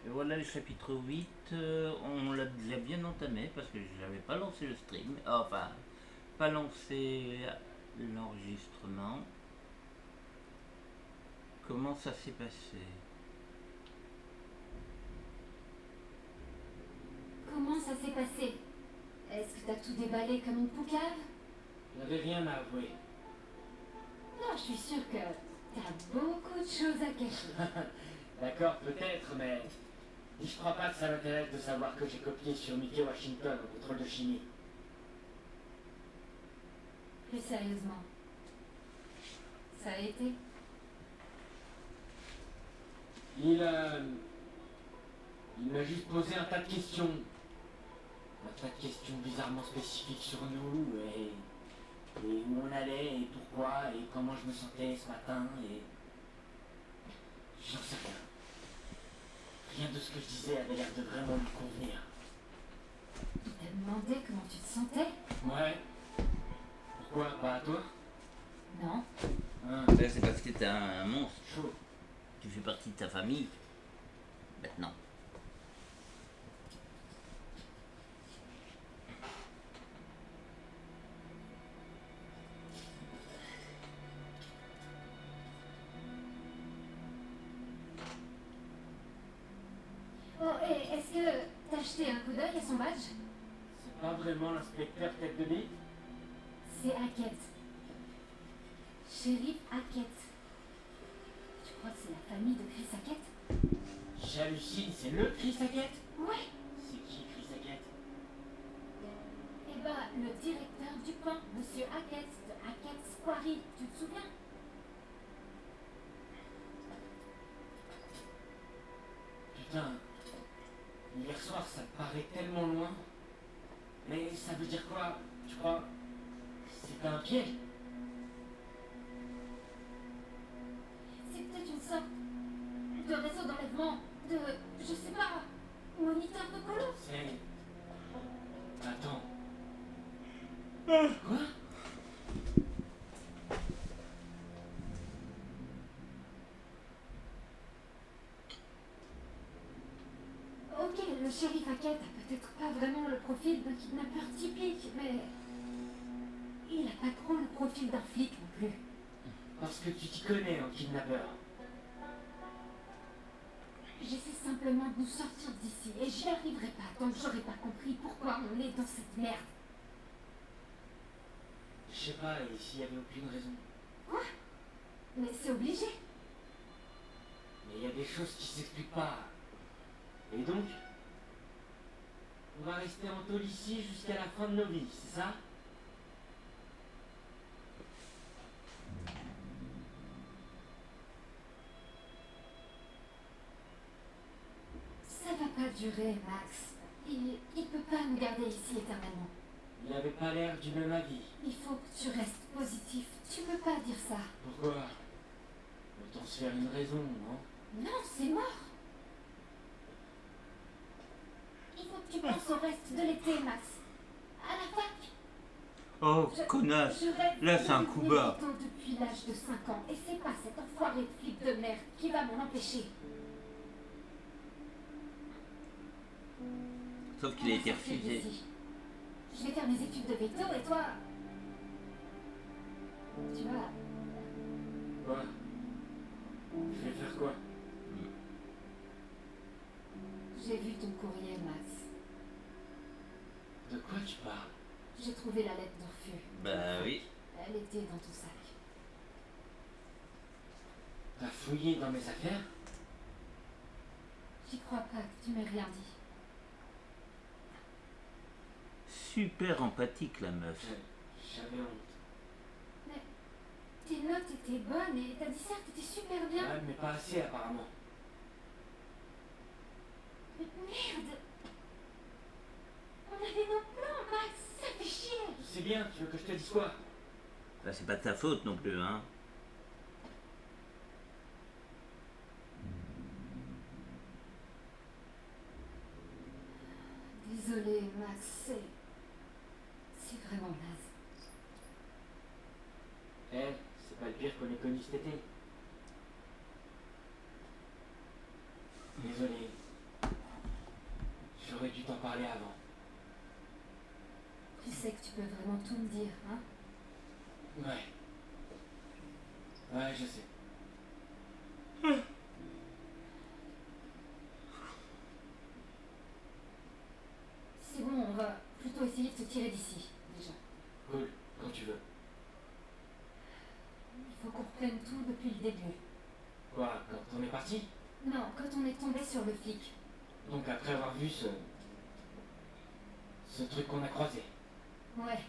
Et voilà le chapitre 8, on l'a déjà bien entamé parce que je n'avais pas lancé le stream, enfin, pas lancé l'enregistrement. Comment ça s'est passé? Comment ça s'est passé? Est-ce que t'as tout déballé comme une poucave? J'avais rien à avouer. Non, je suis sûre que t'as beaucoup de choses à cacher. D'accord, peut-être, mais je crois pas que ça m'intéresse de savoir que j'ai copié sur Mickey Washington au contrôle de chimie. Plus sérieusement, ça a été? Il m'a juste posé un tas de questions. Un tas de questions bizarrement spécifiques sur nous, et où on allait, et pourquoi, et comment je me sentais ce matin, et... J'en sais rien. Rien de ce que je disais avait l'air de vraiment lui convenir. Il t'a demandé comment tu te sentais? Ouais. Pourquoi? Pas à toi? Non. Hein? Ben, c'est parce que t'es un monstre. Chaud. Tu fais partie de ta famille. Maintenant. Oh, et est-ce que t'as jeté un coup d'œil à son badge? C'est pas vraiment l'inspecteur tête de bite? C'est Hackett. Shérif Hackett. Tu crois que c'est la famille de Chris Hackett? J'hallucine, c'est le Chris Hackett? Ouais. C'est qui Chris Hackett? Eh ben, le directeur du camp, Monsieur Hackett, de Hackett's Quarry, tu te souviens? Putain, hier soir ça me paraît tellement loin. Mais ça veut dire quoi? Tu crois? C'est un piège? C'est peut-être une sorte de réseau d'enlèvement, de, je sais pas, moniteur de colo. C'est... Attends. Quoi? Ok, le shérif Hackett a peut-être pas vraiment le profil d'un kidnappeur typique, mais il a pas trop le profil d'un flic non plus. Parce que tu t'y connais en kidnappeur. J'essaie simplement de nous sortir d'ici et j'y arriverai pas tant que j'aurai pas compris pourquoi on est dans cette merde. Je sais pas, et s'il y avait aucune raison. Quoi? Mais c'est obligé. Mais il y a des choses qui s'expliquent pas. Et donc? On va rester en tôle ici jusqu'à la fin de nos vies, c'est ça? Ça va pas durer, Max. Il peut pas nous garder ici éternellement. Il avait pas l'air du même avis. Il faut que tu restes positif. Tu peux pas dire ça. Pourquoi? Autant se faire une raison, non? Non, c'est mort. Il faut que tu penses au reste de l'été, Max. À la fac. Oh, connasse! Je rêve Là, c'est un de coup devenir bas. militant depuis l'âge de 5 ans. Et c'est pas cet enfoiré de flic de merde qui va m'en empêcher. Sauf qu'il a été refusé. Je vais faire mes études de veto et toi... Tu vois, Quoi? Je vais faire quoi? j'ai vu ton courrier, Max. De quoi tu parles? J'ai trouvé la lettre d'Orphée. Bah oui. Elle était dans ton sac. T'as fouillé dans mes affaires? J'y crois pas que tu m'aies rien dit. Super empathique, la meuf. J'avais honte. Mais tes notes étaient bonnes et ta disserte était super bien. Ouais, mais pas assez apparemment. Mais merde! On avait nos plans, Max! Ça fait chier! Je sais bien, tu veux que je te dise quoi? Bah, c'est pas de ta faute non plus, hein. Désolée, Max, c'est vraiment naze. Eh, c'est pas le pire qu'on ait connu cet été. Désolé. J'aurais dû t'en parler avant. Tu sais que tu peux vraiment tout me dire, hein? Ouais. Ouais, je sais. C'est bon, on va plutôt essayer de se tirer d'ici, déjà. Cool, quand tu veux. Il faut qu'on reprenne tout depuis le début. Quoi, quand on est parti? Non, quand on est tombé sur le flic. Donc après avoir vu ce truc qu'on a croisé. Ouais,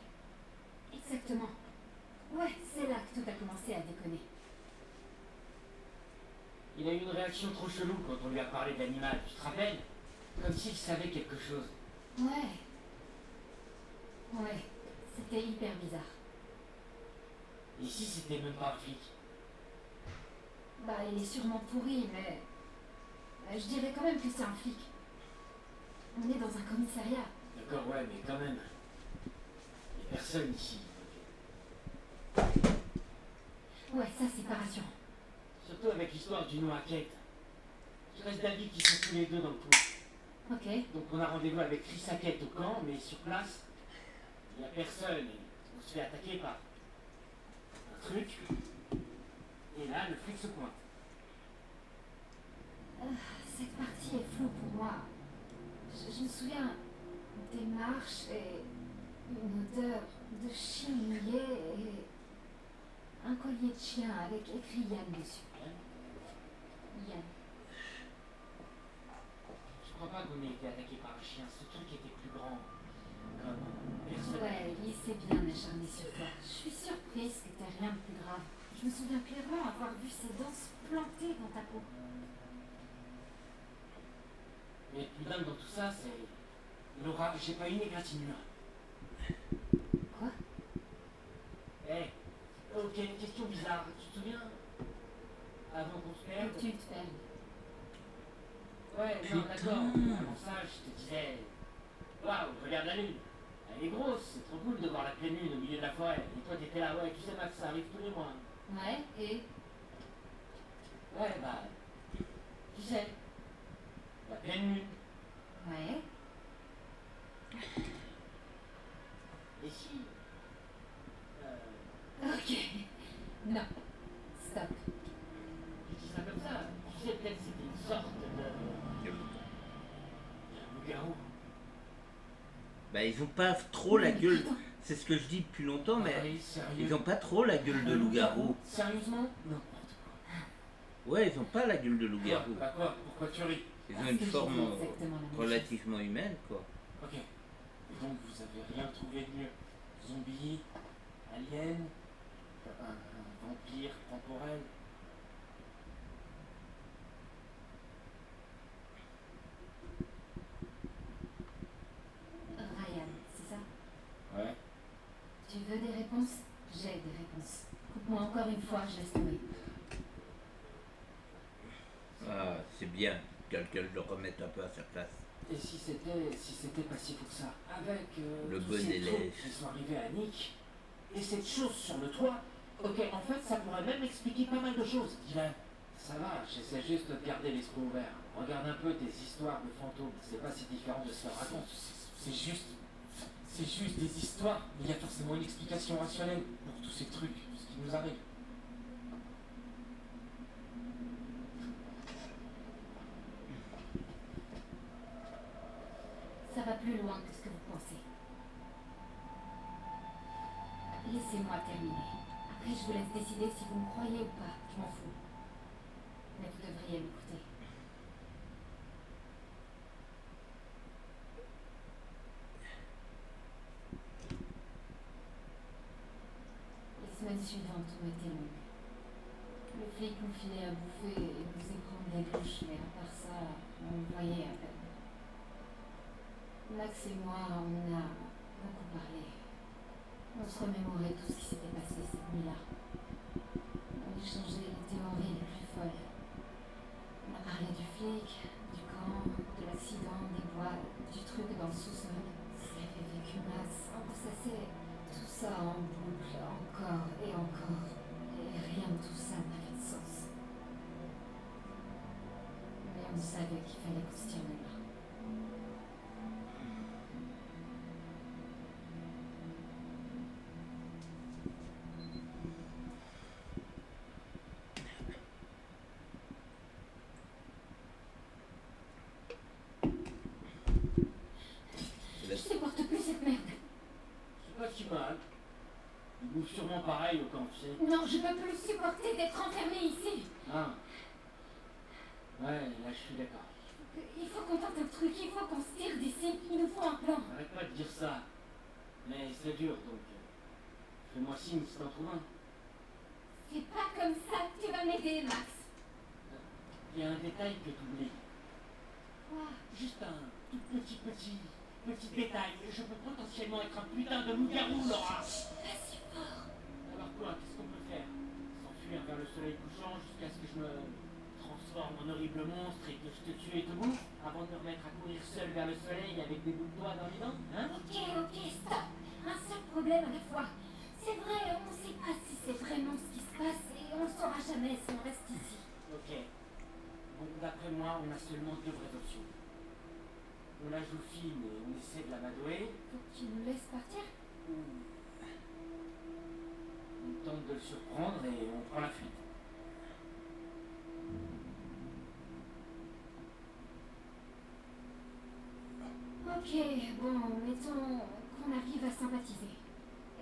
exactement. Ouais, c'est là que tout a commencé à déconner. Il a eu une réaction trop chelou quand on lui a parlé de l'animal, tu te rappelles? Comme s'il savait quelque chose. Ouais. Ouais, c'était hyper bizarre. Et si c'était même pas un flic? Bah, il est sûrement pourri, mais... je dirais quand même que c'est un flic. On est dans un commissariat. D'accord, ouais, mais quand même. Il y a personne ici. Ouais, ça c'est pas rassurant. Surtout avec l'histoire du nom Hackett. Je reste d'avis qu'ils sont tous les deux dans le coup. Ok. Donc on a rendez-vous avec Chris Hackett au camp, mais sur place, il n'y a personne. Et on se fait attaquer par un truc. Et là, le flic se pointe. Cette partie est floue pour moi. Je me souviens des marches et une odeur de chien mouillé et un collier de chien avec écrit Yann dessus. Yann. Je crois pas qu'on ait été attaqué par un chien. Ce truc était plus grand. Comme personne. Ouais, il s'est bien acharné sur toi. Je suis surprise que t'aies rien de plus grave. Je me souviens clairement avoir vu ses dents se planter dans ta peau. Mais le plus dingue dans tout ça, c'est... Laura, j'ai pas une égratignure. Quoi? Eh, ok, question bizarre. Tu te souviens? Avant qu'on se perde? Tu te perds. Ouais, non, Putain. d'accord. Avant ça, je te disais... Waouh, regarde la lune. Elle est grosse, c'est trop cool de voir la pleine lune au milieu de la forêt. Et toi, t'étais là, ouais, tu sais, Max, ça arrive tous les mois. Ouais, et... Ouais, bah... Tu sais... La pleine lune. Ouais. Et si... Ok. Non. Stop. Je dis ça comme ça. Tu sais, peut-être c'était une sorte de... loup-garou. Bah, ils ont pas trop la gueule. Putain. C'est ce que je dis depuis longtemps, mais Ah oui, sérieux. ils ont pas trop la gueule de loup-garou. Sérieusement? Non. Ouais, ils ont pas la gueule de loup-garou. Bah quoi? Pourquoi tu ris? Ils Parce ont une que j'ai forme dit exactement la même chose. relativement humaine, quoi. Ok. Et donc vous avez rien trouvé de mieux? Zombie? Alien? Un vampire temporel? Ryan, c'est ça? Ouais. Tu veux des réponses? J'ai des réponses. Coupe-moi encore une fois, je laisse tomber. Ah, c'est bien. Quelqu'un le remette un peu à sa place. Et si c'était pas si fou que ça? Avec Le tous bon ces élève. trucs qui sont arrivés à Nick, et cette chose sur le toit, ok, en fait ça pourrait même expliquer pas mal de choses. Dylan, ça va, j'essaie juste de garder l'esprit ouvert. Regarde un peu tes histoires de fantômes, c'est pas si différent de ce qu'on raconte. C'est juste des histoires. Il y a forcément une explication rationnelle pour tous ces trucs, ce qui nous arrive. Ça va plus loin que ce que vous pensez. Laissez-moi terminer. Après, je vous laisse décider si vous me croyez ou pas. Je m'en fous. Mais vous devriez m'écouter. Les semaines suivantes ont été longues. Le flic nous filait à bouffer et nous faisait prendre des douches, mais à part ça, on le voyait à peine. Max et moi, on a beaucoup parlé. On se remémorait tout ce qui s'était passé cette nuit-là. On échangeait les théories les plus folles. On a parlé du flic, du camp, de l'accident, des bois, du truc dans le sous-sol. Ce qu'avait vécu Max. On ressassait tout ça en boucle, encore et encore. Et rien de tout ça n'avait de sens. Mais on savait qu'il fallait qu'on se tienne là. mal. Ils bouffent sûrement pareil au camp, tu sais. Non, je peux plus supporter d'être enfermée ici. Ah. Ouais, là je suis d'accord. Il faut qu'on tente un truc, il faut qu'on se tire d'ici. Il nous faut un plan. Arrête pas de dire ça. Mais c'est dur, donc... fais-moi signe si t'en trouves un. C'est pas comme ça que tu vas m'aider, Max. Il y a un détail que tu oublies. Quoi? Juste un tout petit détail. Je peux potentiellement être un putain de loup-garou, Laura. Pas si fort. Alors quoi, qu'est-ce qu'on peut faire? S'enfuir vers le soleil couchant jusqu'à ce que je me transforme en horrible monstre et que je te tue et te bouffe avant de me remettre à courir seul vers le soleil avec des bouts de doigts dans les dents, hein? Ok, stop. Un seul problème à la fois. C'est vrai, on sait pas si c'est vraiment ce qui se passe et on le saura jamais si on reste ici. Ok. Bon, d'après moi, on a seulement deux vraies options. On la joue fine et on essaie de l'amadouer. Faut que tu nous laisses partir. On tente de le surprendre et on prend la fuite. Ok, bon, mettons qu'on arrive à sympathiser.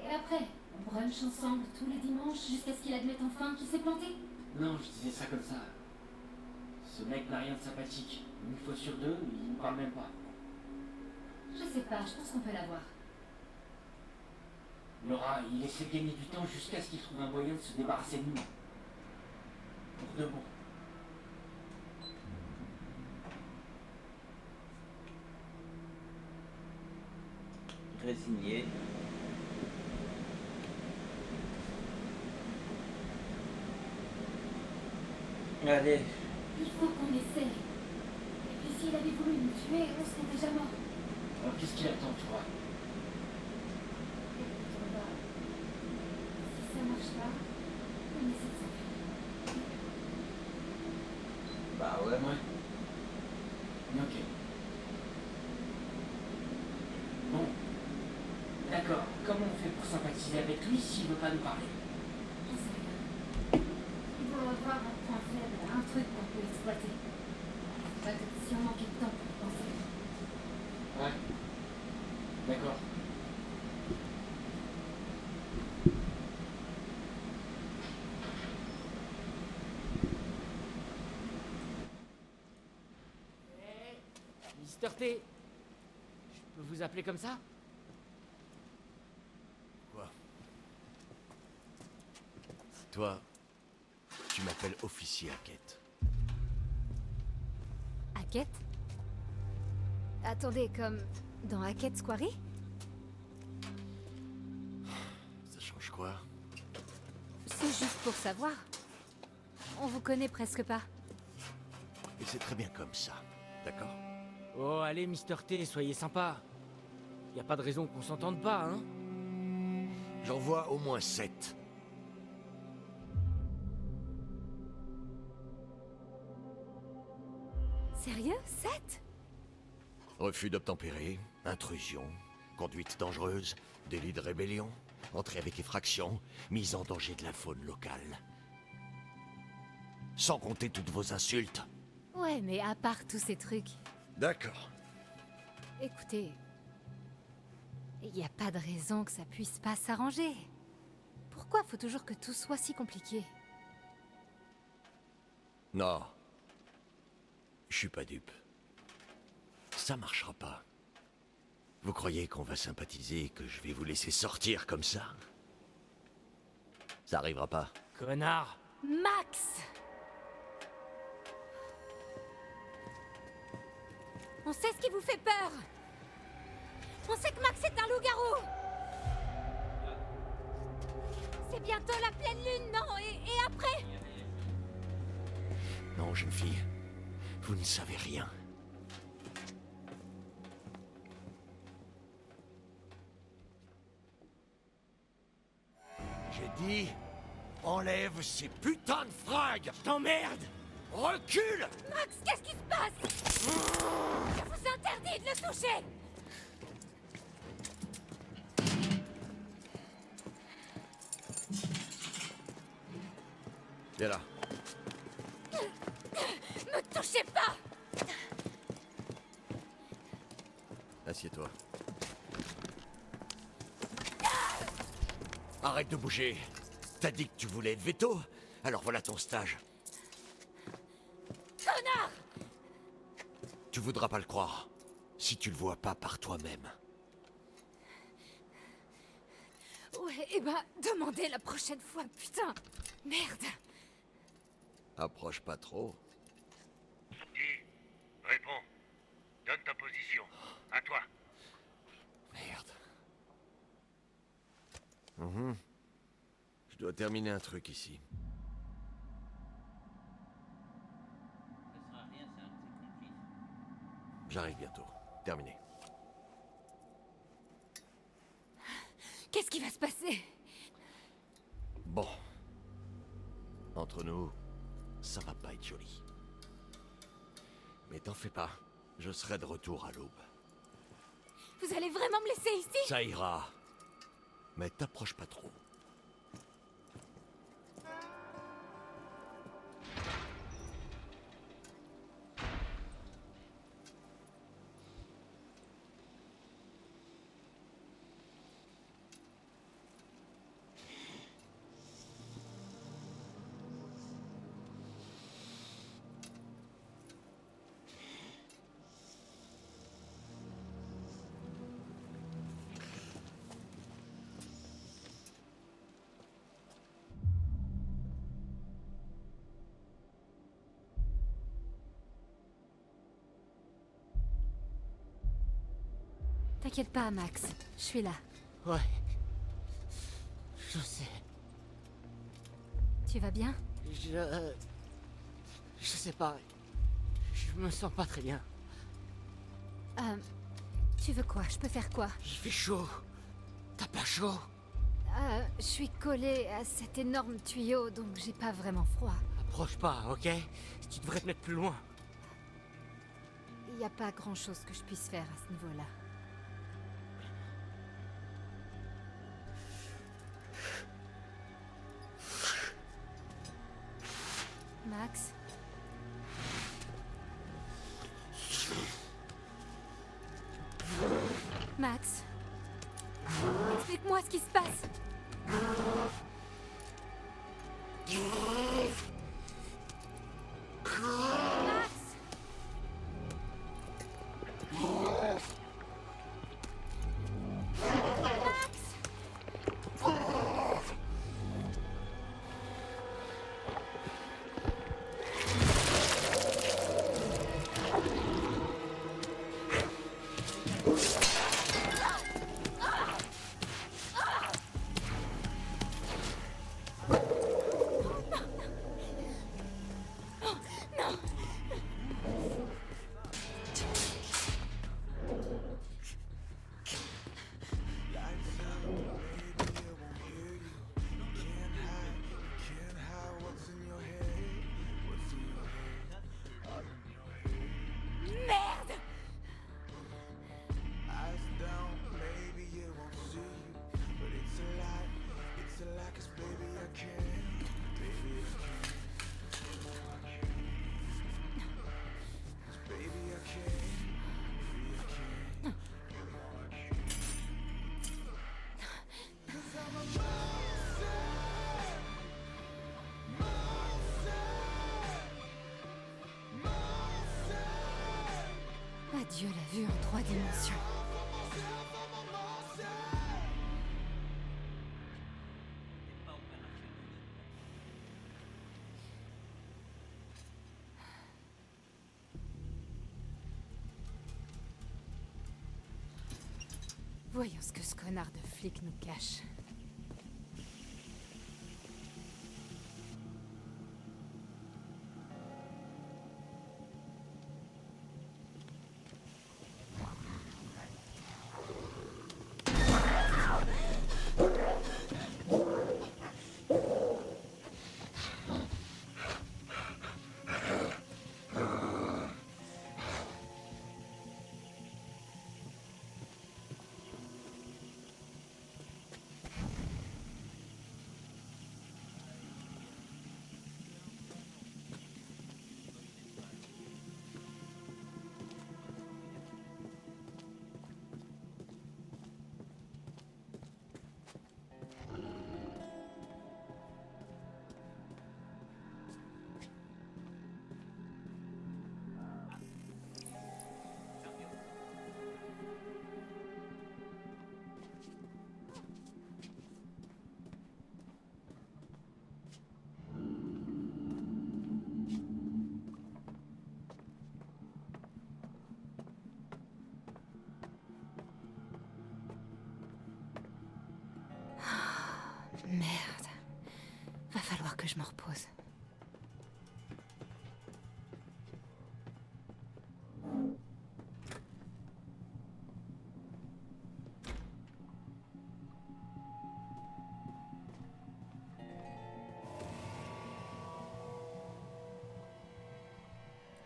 Et après, on brunch ensemble tous les dimanches jusqu'à ce qu'il admette enfin qu'il s'est planté. Non, je disais ça comme ça. Ce mec n'a rien de sympathique. Une fois sur deux, il ne parle même pas. Je sais pas, je pense qu'on peut l'avoir. Laura, il essaie de gagner du temps jusqu'à ce qu'il trouve un moyen de se débarrasser de nous. Pour de bon. Résigné. Allez, Il faut qu'on essaie. Et puis s'il avait voulu nous tuer, on serait déjà mort. Alors qu'est-ce qu'il attend, tu crois? Écoute, on va... Si ça marche pas, on essaie de s'enfuir. bah ouais. Ouais. Ok. Bon. D'accord. Comment on fait pour sympathiser avec lui s'il veut pas nous parler? J'en sais rien. Il doit avoir un point faible, un truc qu'on peut exploiter. Il va peut-être si on manquait de temps pour y penser. Ouais. D'accord. Mister T, je peux vous appeler comme ça? Quoi? Toi, tu m'appelles officier Hackett. Hackett? Attendez, comme dans Hackett's Quarry? Ça change quoi? C'est juste pour savoir. On vous connaît presque pas. Et c'est très bien comme ça, d'accord? Oh, allez, Mister T, soyez sympa. Y a pas de raison qu'on s'entende pas, hein? J'en vois au moins 7. Sérieux? 7? Refus d'obtempérer, intrusion, conduite dangereuse, délit de rébellion, entrée avec effraction, mise en danger de la faune locale. Sans compter toutes vos insultes. Ouais, mais à part tous ces trucs... D'accord. Écoutez... Il n'y a pas de raison que ça puisse pas s'arranger. Pourquoi faut toujours que tout soit si compliqué? Non. Je suis pas dupe. Ça marchera pas. Vous croyez qu'on va sympathiser et que je vais vous laisser sortir comme ça? Ça arrivera pas. Connard! Max! On sait ce qui vous fait peur! On sait que Max est un loup-garou! C'est bientôt la pleine lune, non? Et après? Non, jeune fille. Vous ne savez rien. J'ai dit... Enlève ces putains de fringues! T'emmerde! Recule! Max, qu'est-ce qui se passe? Je vous interdis de le toucher! Viens là. Me touchez pas! Assieds-toi. Arrête de bouger. T'as dit que tu voulais être veto? Alors voilà ton stage. Connard! Tu voudras pas le croire, si tu le vois pas par toi-même. Ouais, eh ben, demandez la prochaine fois, putain! Merde! Approche pas trop. Dis, réponds. Donne ta position. À toi. Merde. Je dois terminer un truc ici. Ça sera rien, c'est un de ses complices. J'arrive bientôt. Terminé. Qu'est-ce qui va se passer? Bon. Entre nous, ça va pas être joli. Mais t'en fais pas. Je serai de retour à l'aube. Vous allez vraiment me laisser ici? Ça ira. Mais t'approches pas trop. T'inquiète pas, Max. Je suis là. Ouais. Je sais. Tu vas bien? Je sais pas. Je me sens pas très bien. Tu veux quoi? Je peux faire quoi? Il fait chaud. T'as pas chaud? Je suis collée à cet énorme tuyau, donc j'ai pas vraiment froid. Approche pas, ok? Tu devrais te mettre plus loin. Y a pas grand-chose que je puisse faire à ce niveau-là. Max? Max? Explique-moi ce qui se passe! Max! Merde! Adieu la vue en 3 dimensions. C'est pas opérationnel. Voyons ce que ce connard de flic nous cache. que je me repose.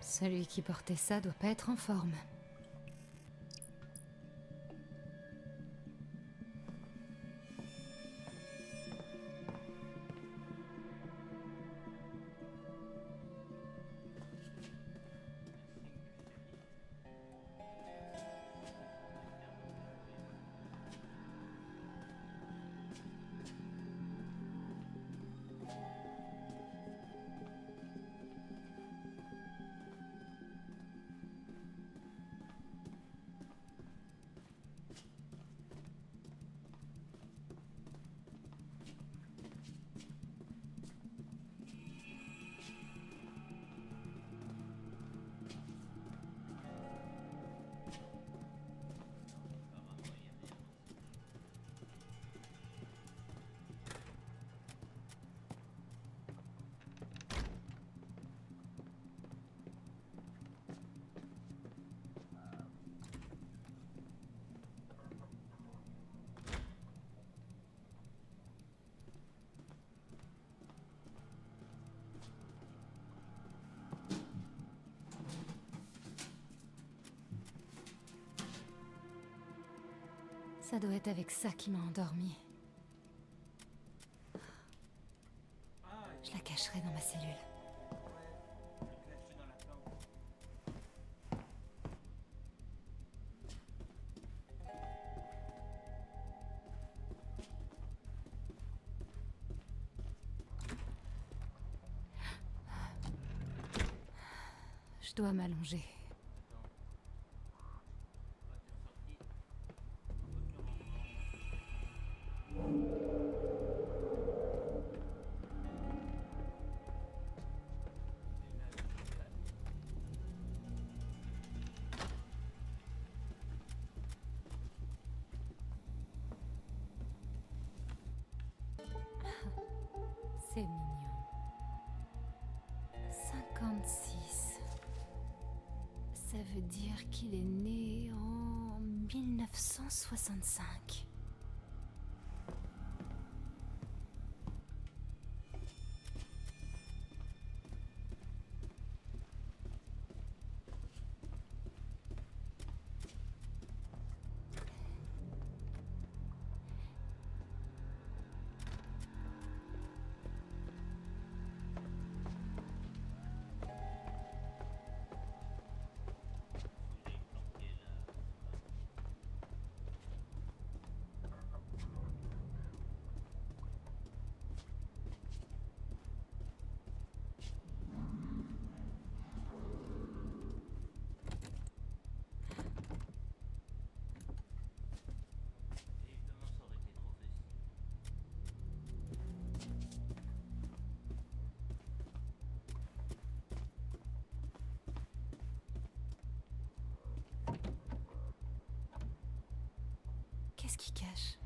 Celui qui portait ça doit pas être en forme. Ça doit être avec ça qui m'a endormie. Je la cacherai dans ma cellule. Je dois m'allonger. C'est mignon. 56. Ça veut dire qu'il est né en 1965. Qu'est-ce qui cache?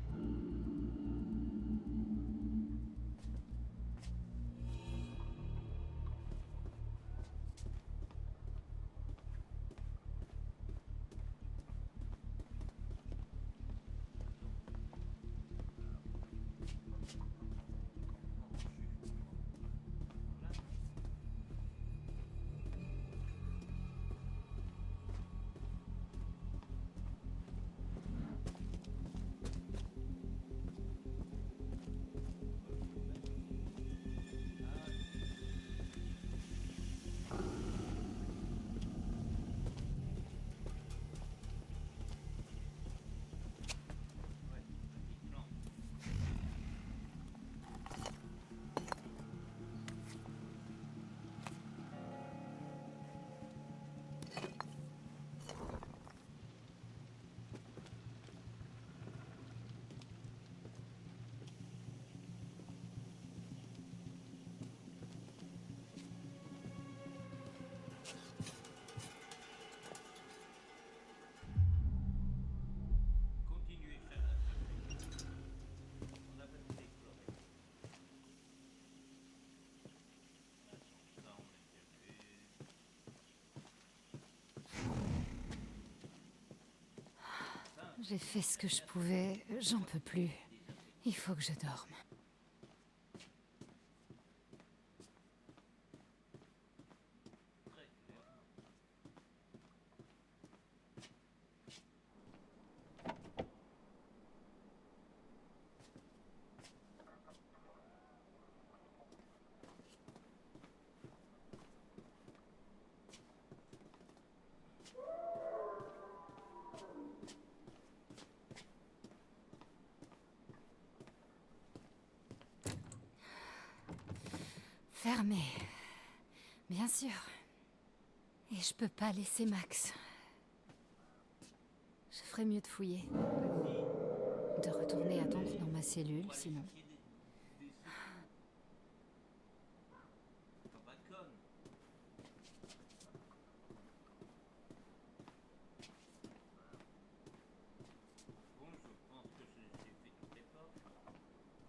J'ai fait ce que je pouvais, j'en peux plus. Il faut que je dorme. Fermé. Bien sûr. Et je peux pas laisser Max. Je ferais mieux de fouiller. De retourner attendre dans ma cellule, sinon. Bon, je pense que j'ai fait toutes les portes. Ouais, je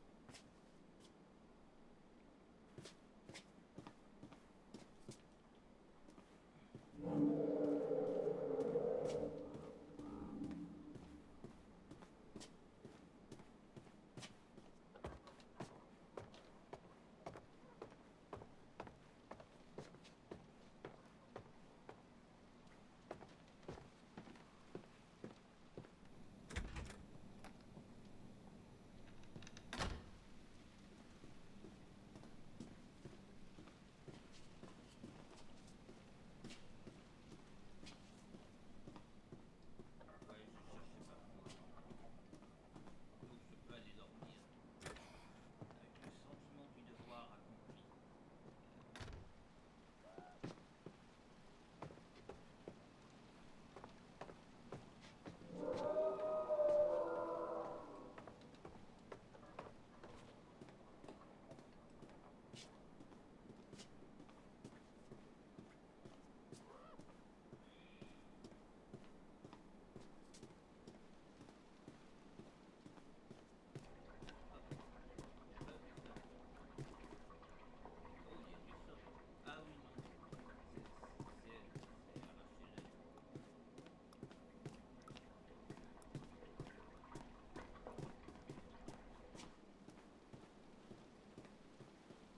cherchais pas plus loin. Donc je peux aller dormir avec le sentiment du devoir accompli. Oh, il y a du sol. Ah oui, non. C'est arraché là. Attends. Non, il y a rien. Et là, oui, il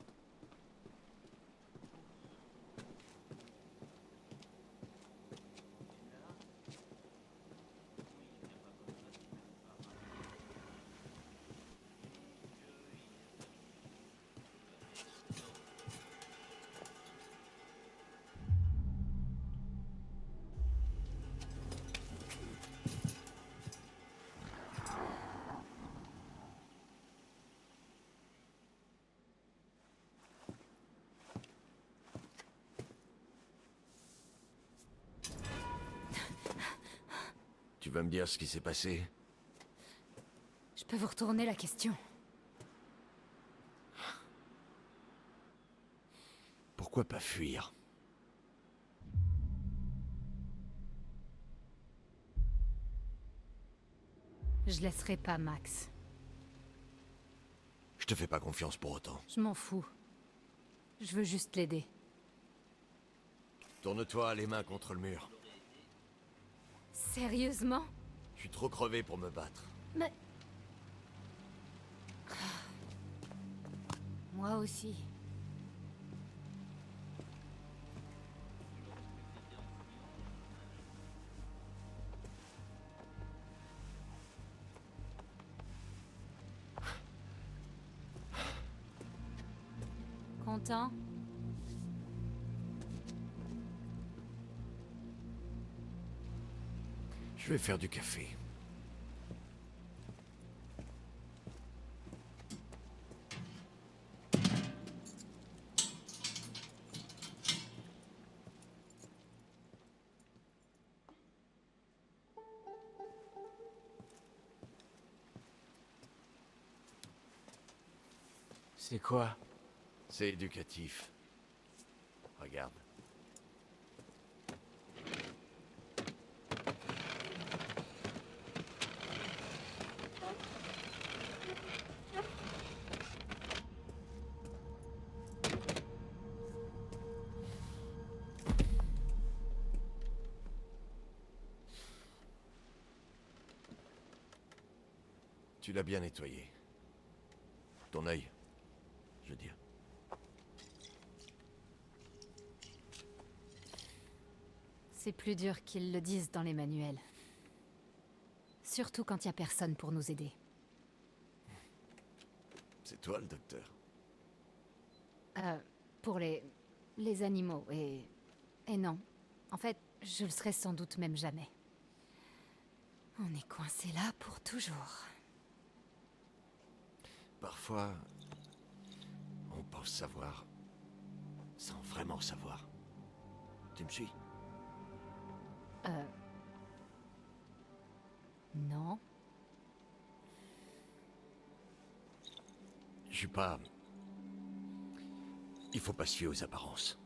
n'y a pas comme ça, c'est même pas rare. Tu vas me dire ce qui s'est passé? Je peux vous retourner la question. Pourquoi pas fuir? Je laisserai pas Max. Je te fais pas confiance pour autant. Je m'en fous. Je veux juste l'aider. Tourne-toi les mains contre le mur. Sérieusement? Je suis trop crevé pour me battre. Mais... Moi aussi. Content? Je vais faire du café. C'est quoi? C'est éducatif. Regarde. Tu l'as bien nettoyé. Ton œil, je veux dire. C'est plus dur qu'ils le disent dans les manuels. Surtout quand il y a personne pour nous aider. C'est toi le docteur. Pour les animaux, et non. En fait, je le serai sans doute même jamais. On est coincé là pour toujours. Parfois, on pense savoir sans vraiment savoir. Tu me suis? Non. Je suis pas... Il faut pas se fier aux apparences.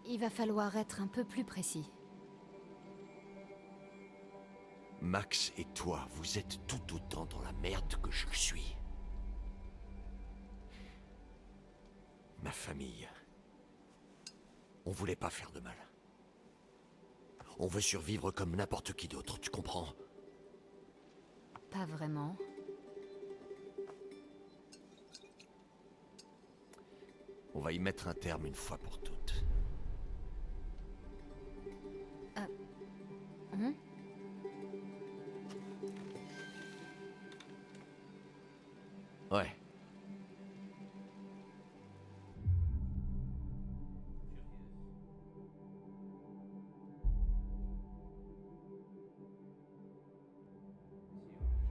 Il va falloir être un peu plus précis. Max et toi, vous êtes tout autant dans la merde que je le suis. Ma famille. On voulait pas faire de mal. On veut survivre comme n'importe qui d'autre, tu comprends? Pas vraiment. On va y mettre un terme une fois pour toutes. Ouais.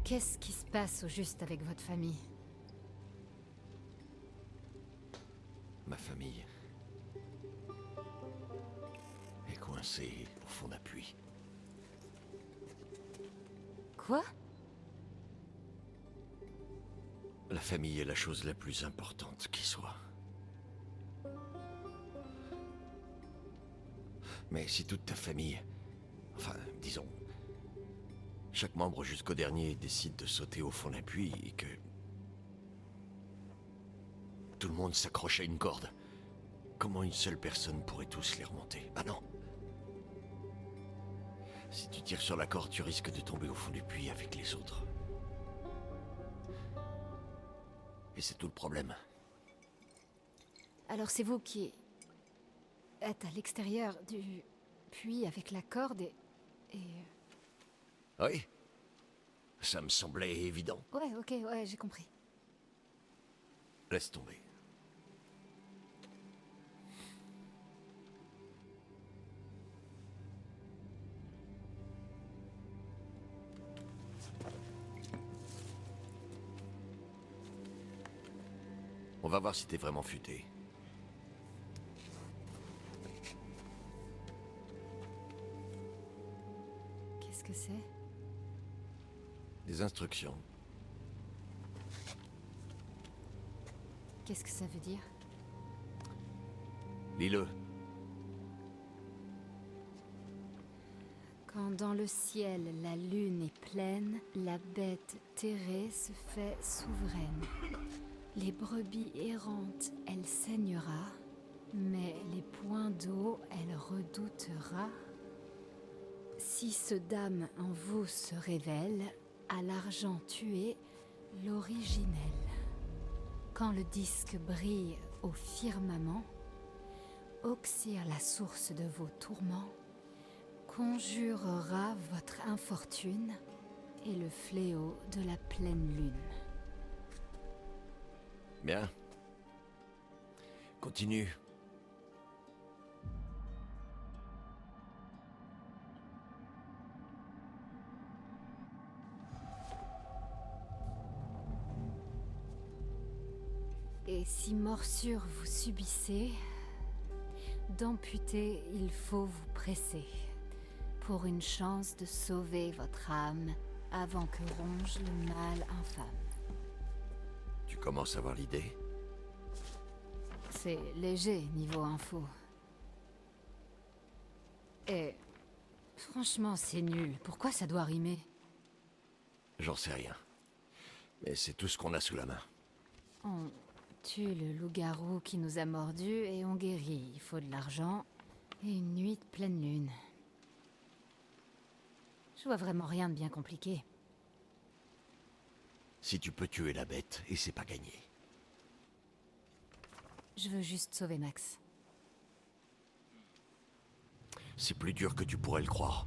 Qu'est-ce qui se passe au juste avec votre famille? Ma famille est coincée au fond d'un puits. Quoi? La famille est la chose la plus importante qui soit. Mais si toute ta famille, enfin, disons, chaque membre jusqu'au dernier décide de sauter au fond d'un puits et que tout le monde s'accroche à une corde, comment une seule personne pourrait tous les remonter? Bah non. Si tu tires sur la corde, tu risques de tomber au fond du puits avec les autres. Et c'est tout le problème. Alors c'est vous qui êtes à l'extérieur du puits avec la corde et... Oui. Ça me semblait évident. Ouais, ok, ouais, j'ai compris. Laisse tomber. On va voir si t'es vraiment futé. Qu'est-ce que c'est? Des instructions. Qu'est-ce que ça veut dire? Lis-le. Quand dans le ciel la lune est pleine, la bête terrée se fait souveraine. Les brebis errantes, elle saignera, mais les points d'eau, elle redoutera. Si ce dame en vous se révèle, à l'argent tué, l'originel. Quand le disque brille au firmament, oxyre la source de vos tourments, conjurera votre infortune et le fléau de la pleine lune. Bien. Continue. Et si morsure vous subissez, d'amputer il faut vous presser, pour une chance de sauver votre âme avant que ronge le mal infâme. Tu commences à avoir l'idée? C'est léger niveau info. Et franchement, c'est nul. Pourquoi ça doit rimer? J'en sais rien. Mais c'est tout ce qu'on a sous la main. On tue le loup-garou qui nous a mordus et on guérit. Il faut de l'argent et une nuit de pleine lune. Je vois vraiment rien de bien compliqué. Si tu peux tuer la bête, et c'est pas gagné. Je veux juste sauver Max. C'est plus dur que tu pourrais le croire.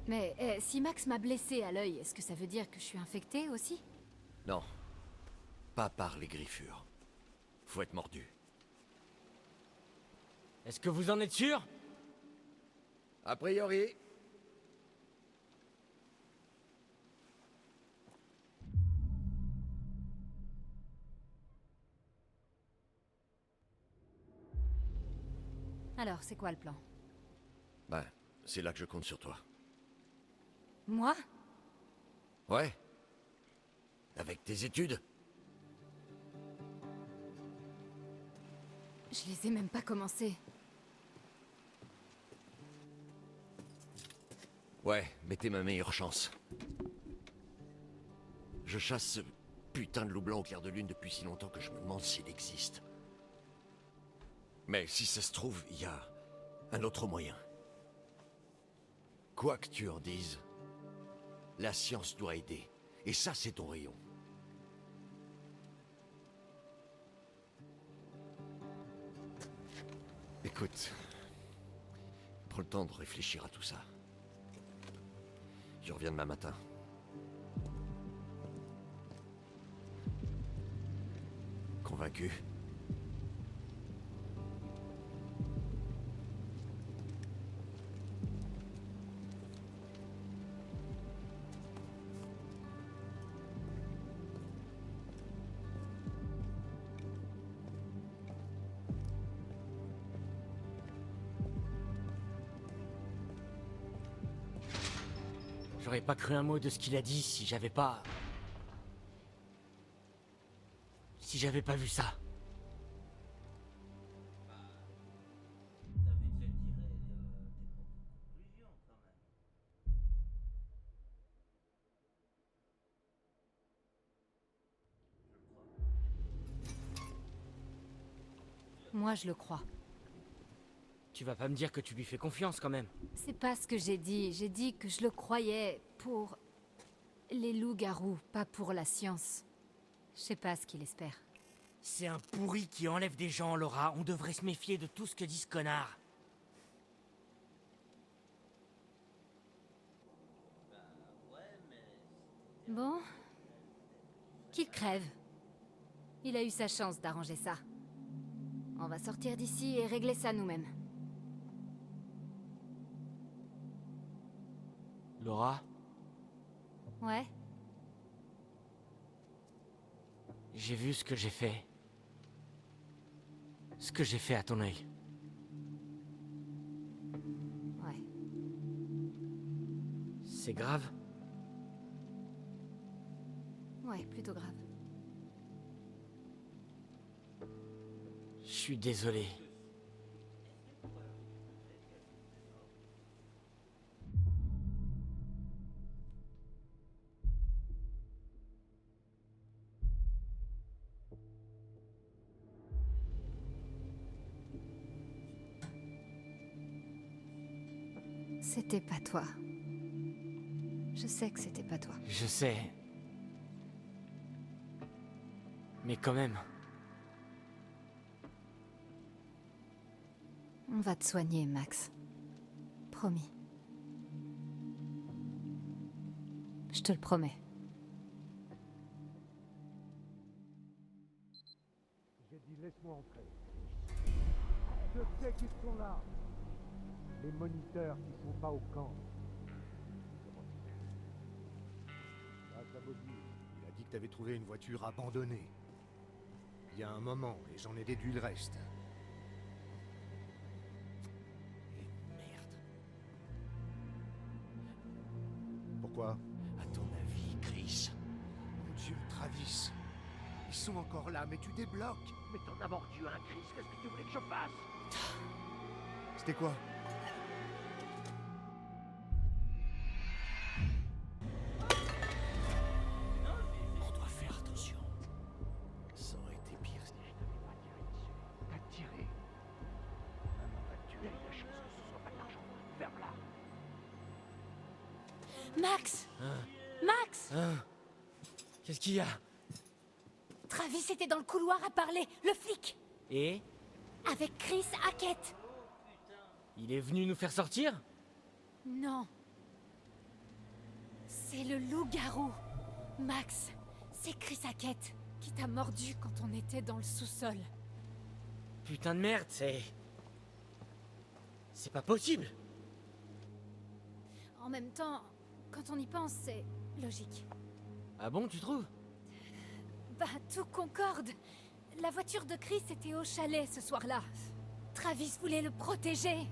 Mais si Max m'a blessé à l'œil, est-ce que ça veut dire que je suis infectée aussi? Non. Pas par les griffures. Faut être mordu. Est-ce que vous en êtes sûr? A priori. Alors, c'est quoi le plan? Ben, c'est là que je compte sur toi. Moi? Ouais. Avec tes études? Je les ai même pas commencées. Ouais, mais t'es ma meilleure chance. Je chasse ce putain de loup blanc au clair de lune depuis si longtemps que je me demande s'il existe. Mais si ça se trouve, il y a un autre moyen. Quoi que tu en dises, la science doit aider. Et ça, c'est ton rayon. Écoute, prends le temps de réfléchir à tout ça. Je reviens demain matin. Convaincu? J'aurais pas cru un mot de ce qu'il a dit si j'avais pas... Si j'avais pas vu ça. T'avais déjà tiré tes propres conclusions quand même. Je crois. Moi, je le crois. Tu vas pas me dire que tu lui fais confiance quand même. C'est pas ce que j'ai dit. J'ai dit que je le croyais pour les loups-garous, pas pour la science. Je sais pas ce qu'il espère. C'est un pourri qui enlève des gens, Laura. On devrait se méfier de tout ce que dit ce connard. Ouais, mais... Bon. Qu'il crève. Il a eu sa chance d'arranger ça. On va sortir d'ici et régler ça nous-mêmes. Laura, Ouais? j'ai vu ce que j'ai fait. Ce que j'ai fait à ton œil. Ouais. C'est grave? Ouais, plutôt grave. Je suis désolé. C'était pas toi. Je sais que c'était pas toi. Je sais. Mais quand même. On va te soigner, Max. Promis. Je te le promets. J'ai dit laisse-moi entrer. Je sais qu'ils sont là. Les moniteurs qui sont pas au camp. Grâce à Bobby, il a dit que t'avais trouvé une voiture abandonnée. Il y a un moment, et j'en ai déduit le reste. Merde. Pourquoi? À ton avis, Chris? Mon Dieu, Travis. Ils sont encore là, mais tu débloques. Mais t'en as mordu un, Chris, qu'est-ce que tu voulais que je fasse? C'était quoi? On doit faire attention. Ça aurait été pire si je n'avais pas tiré dessus. T'as tiré. Maman va te tuer avec la Max! Max! Qu'est-ce qu'il y a? Travis était dans le couloir à parler, le flic! Et? Avec Chris Hackett! Il est venu nous faire sortir? Non. C'est le loup-garou. Max, c'est Chris Hackett qui t'a mordu quand on était dans le sous-sol. Putain de merde, c'est pas possible! En même temps, quand on y pense, c'est logique. Ah bon, tu trouves? Bah, tout concorde. La voiture de Chris était au chalet ce soir-là. Travis voulait le protéger.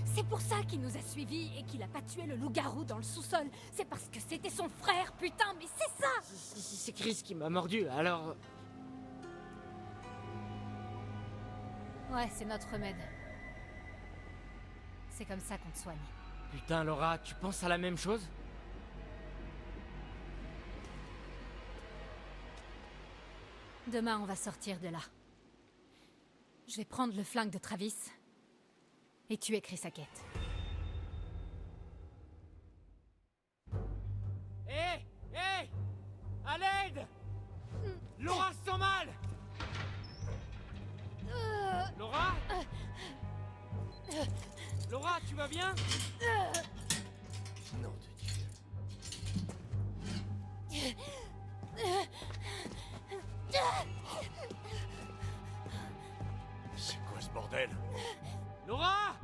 C'est pour ça qu'il nous a suivis et qu'il a pas tué le loup-garou dans le sous-sol. C'est parce que c'était son frère, putain, mais c'est ça! Si c'est Chris qui m'a mordu, alors... Ouais, c'est notre remède. C'est comme ça qu'on te soigne. Putain, Laura, tu penses à la même chose? Demain, on va sortir de là. Je vais prendre le flingue de Travis et tuer Chris Hackett. Hé! Hé! À l'aide! Laura se sent mal! Laura? Laura, tu vas bien? Nom de Dieu. C'est quoi ce bordel? Laura!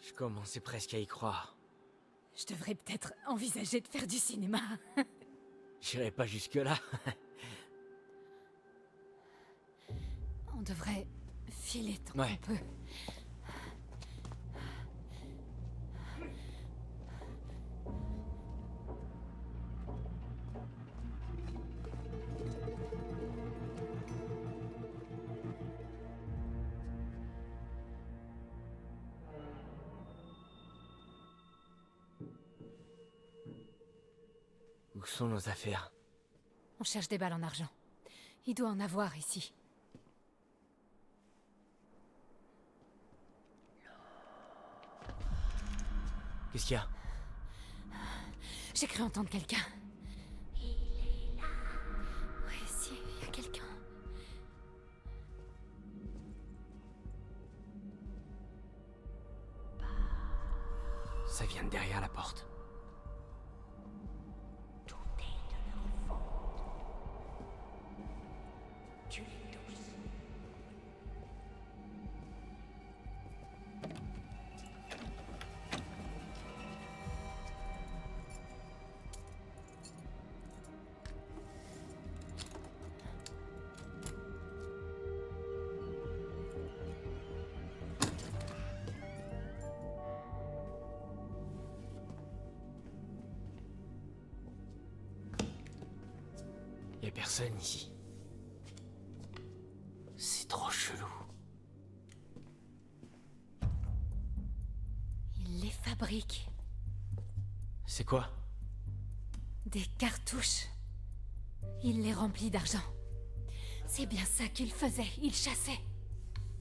Je commençais presque à y croire. Je devrais peut-être envisager de faire du cinéma. J'irai pas jusque-là. On devrait filer tant Ouais. qu'on peut. Où sont nos affaires? On cherche des balles en argent. Il doit en avoir ici. Qu'est-ce qu'il y a? J'ai cru entendre quelqu'un. Il est là. Ouais, si, il y a quelqu'un. Ça vient de derrière la porte. Y'a personne ici. C'est trop chelou. Il les fabrique. C'est quoi? Des cartouches. Il les remplit d'argent. C'est bien ça qu'il faisait. Il chassait.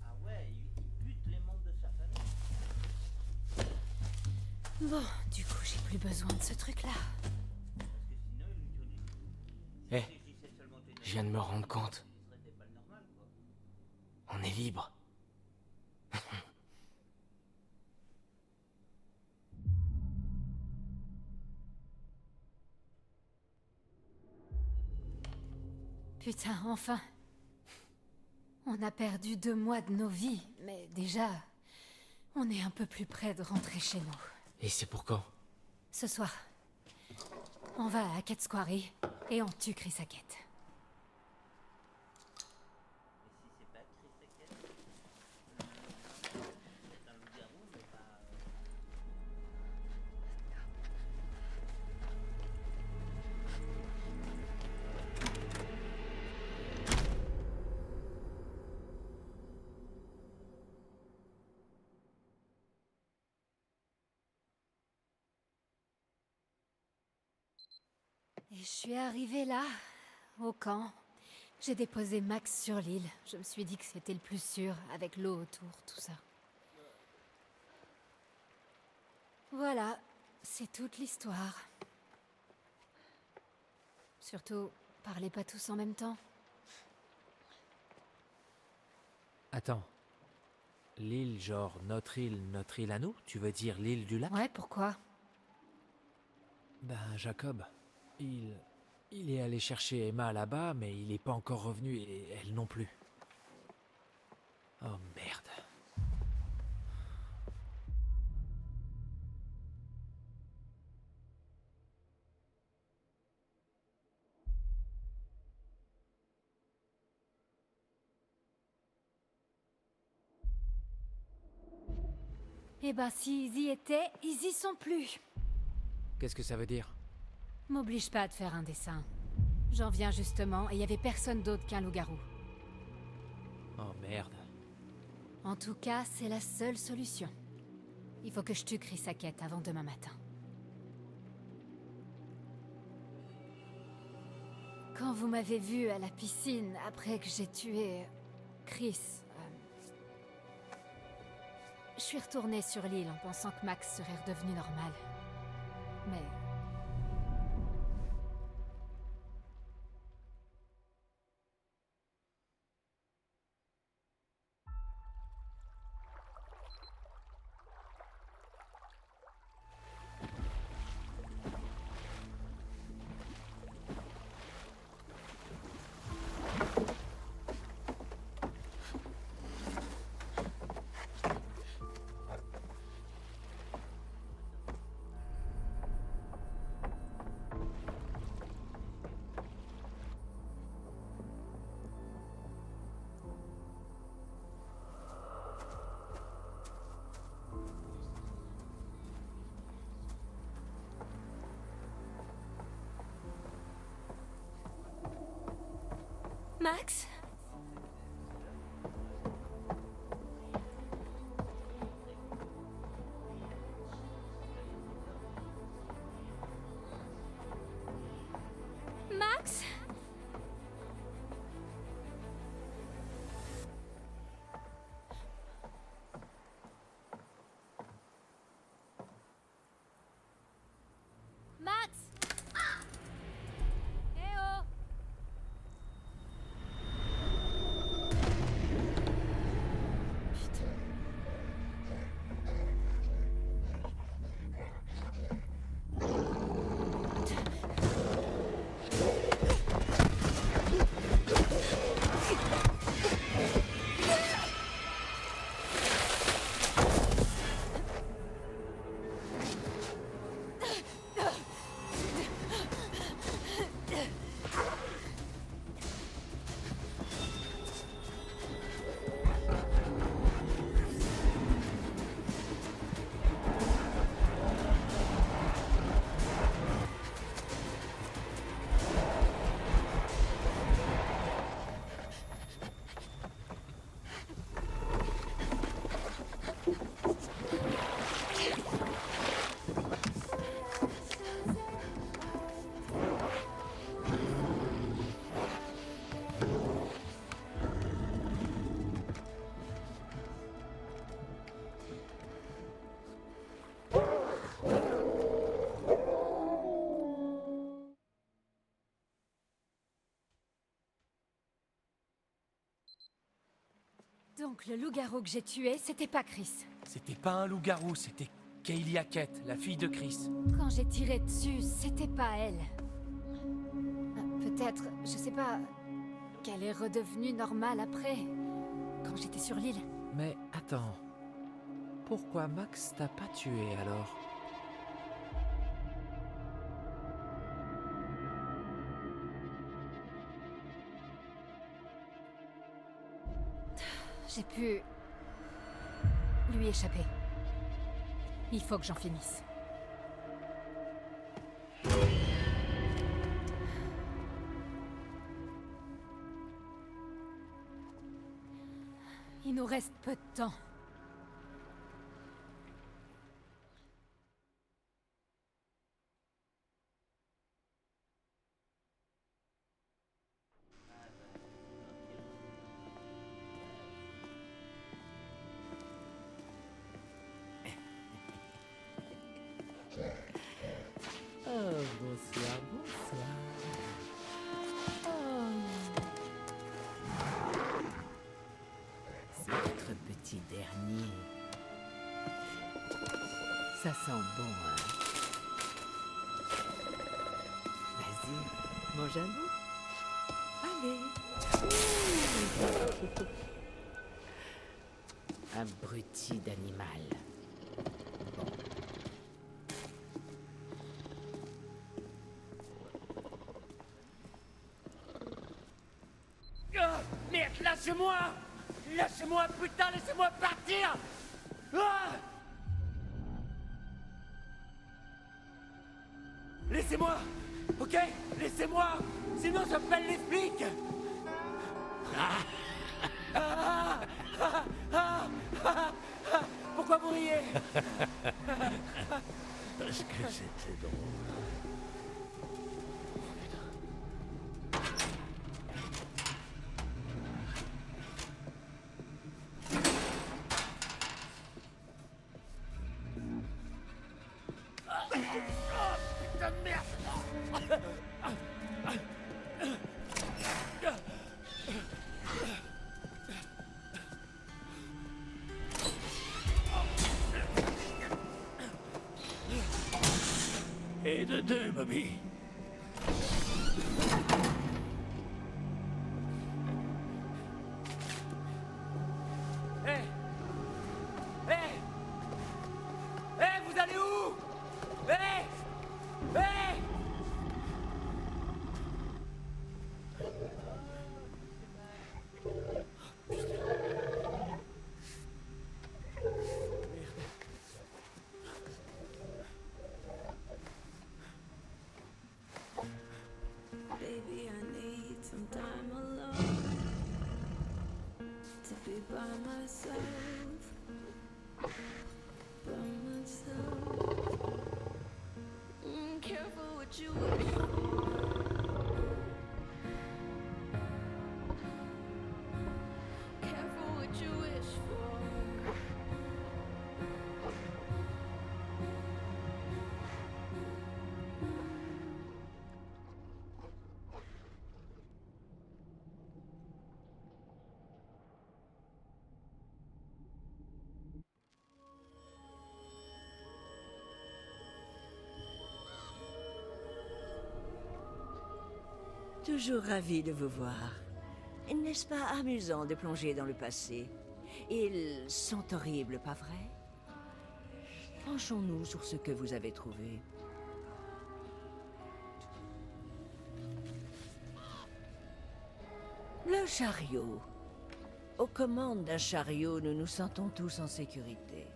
Ah ouais, il bute les membres de sa famille. Bon, du coup, j'ai plus besoin de ce truc-là. Parce que sinon, il lui tourne. Eh, Si c'est seulement tes je viens de me rendre compte. il serait pas normal, quoi. On est libre. Putain, enfin. On a perdu 2 mois de nos vies, mais déjà, on est un peu plus près de rentrer chez nous. Et c'est pour quand? Ce soir, on va à Hackett Quarry et on tue Chris Hackett. Et si c'est pas Chris Hackett, c'est un loup-garou, mais pas. Et je suis arrivée là, au camp. J'ai déposé Max sur l'île. Je me suis dit que c'était le plus sûr, avec l'eau autour, tout ça. Voilà, c'est toute l'histoire. Surtout, parlez pas tous en même temps. Attends. L'île, genre notre île à nous? Tu veux dire l'île du lac? Ouais, pourquoi? Ben, Jacob, il est allé chercher Emma là-bas, mais il est pas encore revenu et elle non plus. Oh merde. Eh ben, s'ils y étaient, ils y sont plus. Qu'est-ce que ça veut dire? M'oblige pas à te faire un dessin. J'en viens justement, et il y avait personne d'autre qu'un loup-garou. Oh merde. En tout cas, c'est la seule solution. Il faut que je tue Chris Hackett avant demain matin. Quand vous m'avez vu à la piscine après que j'ai tué Chris, je suis retournée sur l'île en pensant que Max serait redevenu normal. Mais... Max? Max? Max? Eh oh! Donc le loup-garou que j'ai tué, c'était pas Chris. C'était pas un loup-garou, c'était Kaylee Hackett, la fille de Chris. Quand j'ai tiré dessus, c'était pas elle. Peut-être, je sais pas, qu'elle est redevenue normale après. quand j'étais sur l'île. Mais attends. Pourquoi Max t'a pas tué alors? J'ai pu... lui échapper. Il faut que j'en finisse. Il nous reste peu de temps. Oh, bonsoir, bonsoir. C'est votre petit dernier. Ça sent bon, hein? Vas-y, mange un bout. Allez. Abruti d'animal. Ah, merde, lâchez-moi! Lâchez-moi, putain, laissez-moi partir! Ah! Laissez-moi! Ok? Laissez-moi! Sinon j'appelle les flics! Pourquoi vous riez? Parce que c'était drôle. Putain de merde! Et de deux, Bobby. Hé! Hé! Hé, vous allez où? Hé! Hé! Baby, I need some time alone to be by myself. By myself. Careful what you wish for. Careful what you wish for. Toujours ravi de vous voir. N'est-ce pas amusant de plonger dans le passé? Ils sont horribles, pas vrai? Penchons-nous sur ce que vous avez trouvé. Le chariot. Aux commandes d'un chariot, nous nous sentons tous en sécurité.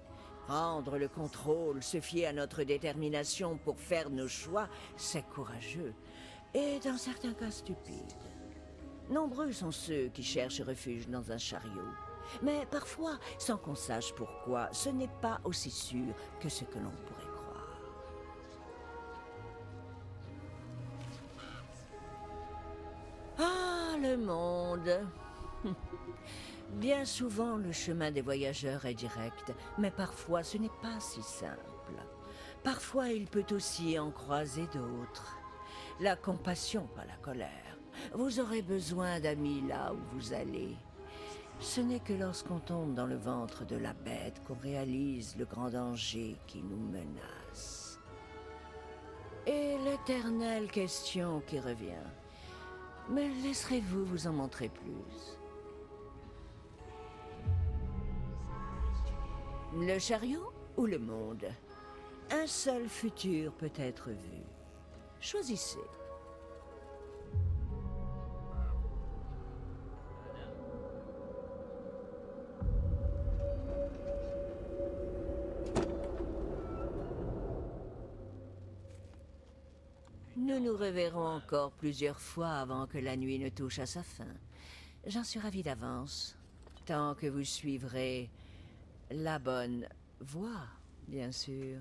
Prendre le contrôle, se fier à notre détermination pour faire nos choix, c'est courageux. Et dans certains cas stupide. Nombreux sont ceux qui cherchent refuge dans un chariot. Mais parfois, sans qu'on sache pourquoi, ce n'est pas aussi sûr que ce que l'on pourrait croire. Ah, le monde! Bien souvent, le chemin des voyageurs est direct, mais parfois ce n'est pas si simple. Parfois, il peut aussi en croiser d'autres. La compassion, pas la colère. Vous aurez besoin d'amis là où vous allez. Ce n'est que lorsqu'on tombe dans le ventre de la bête qu'on réalise le grand danger qui nous menace. Et l'éternelle question qui revient. Mais laisserez-vous vous en montrer plus? Le chariot ou le monde? Un seul futur peut être vu. Choisissez. Nous nous reverrons encore plusieurs fois avant que la nuit ne touche à sa fin. J'en suis ravi d'avance. Tant que vous suivrez la bonne voie, bien sûr.